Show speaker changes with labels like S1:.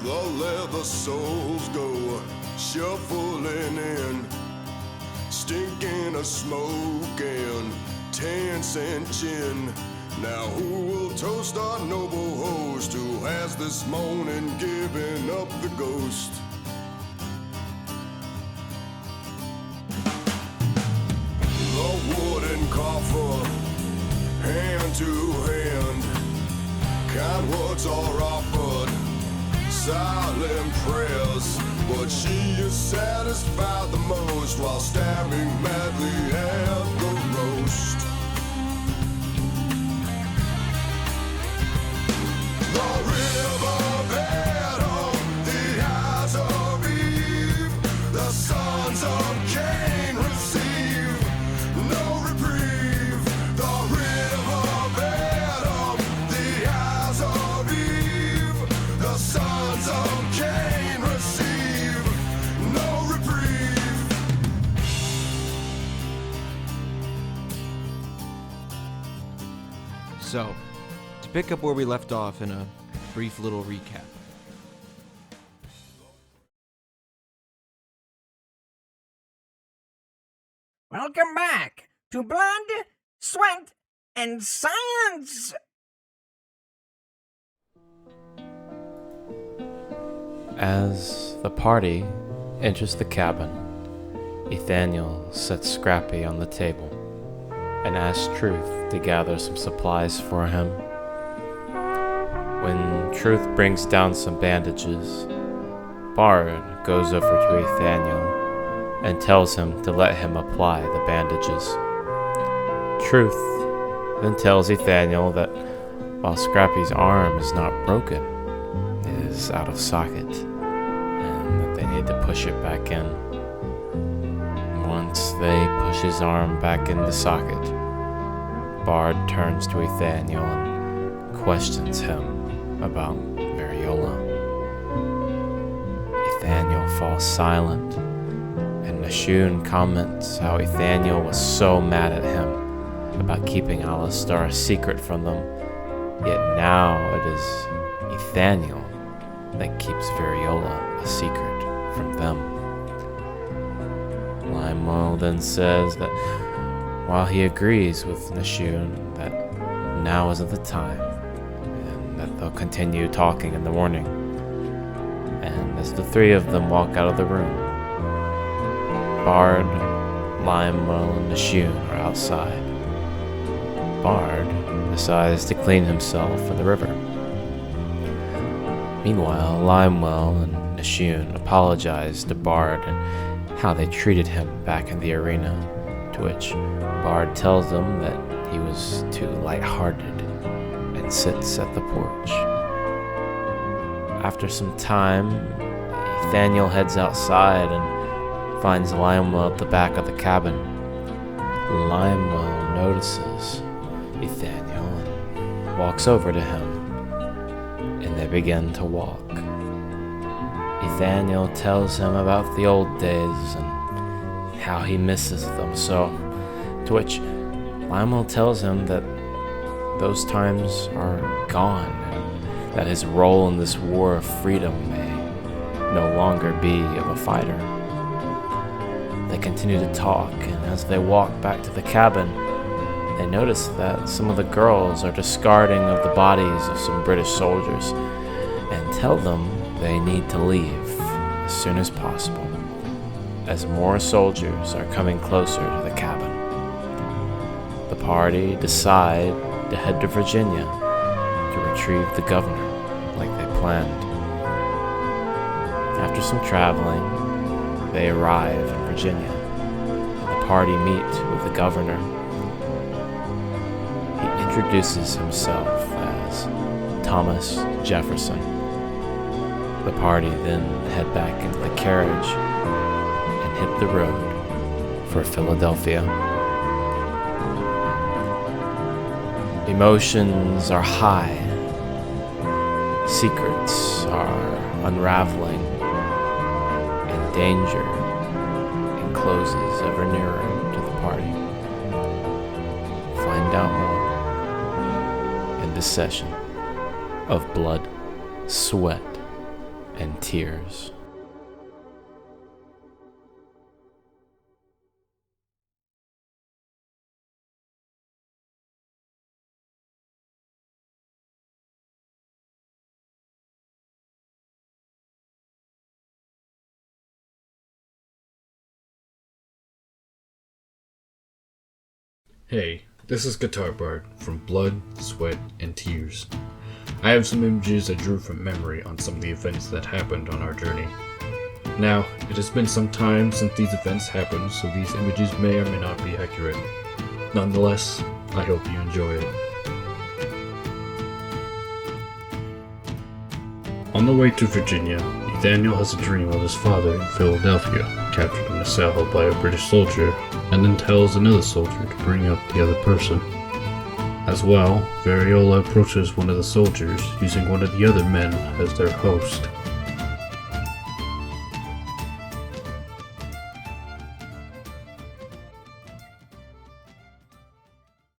S1: The leather soles go shuffling in, stinking of smoke and 10-cent gin. Now who will toast our noble host who has this morning given up the ghost? The wooden coffer, hand to hand, kind words are offered, silent prayers, but she is satisfied the most while stabbing madly at the roast. The riverbed of the eyes of Eve, the sons of Cain receive no reprieve. The riverbed of the eyes of Eve, the sons of Cain receive no reprieve.
S2: So, to pick up where we left off in a brief little recap.
S3: Welcome back to Blood, Sweat, and Science!
S4: As the party enters the cabin, Ethaniel sets Scrappy on the table and asks Truth to gather some supplies for him. When Truth brings down some bandages, Bard goes over to Ethaniel and tells him to let him apply the bandages. Truth then tells Ethaniel that while Scrappy's arm is not broken, it is out of socket, and that they need to push it back in. Once they push his arm back in the socket, Bard turns to Ethaniel and questions him about Variola. Ethaniel falls silent, and Nashun comments how Ethaniel was so mad at him about keeping Alistar a secret from them, yet now it is Ethaniel that keeps Variola a secret from them. Limo then says that while he agrees with Nashun that now isn't the time, and that they'll continue talking in the morning, and as the three of them walk out of the room, Bard, Limo, and Nashun are outside. Bard decides to clean himself in the river. Meanwhile, Limewell and Nashun apologize to Bard and how they treated him back in the arena, to which Bard tells them that he was too light-hearted and sits at the porch. After some time, Ethaniel heads outside and finds Limewell at the back of the cabin. Limewell notices Ethaniel and walks over to him, and they begin to walk. Ethaniel tells him about the old days and how he misses them so, to which Limewell tells him that those times are gone and that his role in this war of freedom may no longer be of a fighter. They continue to talk, and as they walk back to the cabin, they notice that some of the girls are discarding of the bodies of some British soldiers and tell them they need to leave as soon as possible, as more soldiers are coming closer to the cabin. The party decide to head to Virginia to retrieve the governor like they planned. After some traveling, they arrive in Virginia, and the party meet with the governor. He introduces himself as Thomas Jefferson. The party then head back into the carriage and hit the road for Philadelphia. Emotions are high. Secrets are unraveling, and danger encloses ever nearer to the party. Find out more in this session of Blood, Sweat, and Tears.
S5: Hey, this is Guitar Bard from Blood, Sweat, and Tears. I have some images I drew from memory on some of the events that happened on our journey. Now, it has been some time since these events happened, so these images may or may not be accurate. Nonetheless, I hope you enjoy it. On the way to Virginia, Nathaniel has a dream of his father in Philadelphia, captured in a cell by a British soldier, and then tells another soldier to bring up the other person. As well, Variola approaches one of the soldiers, using one of the other men as their host.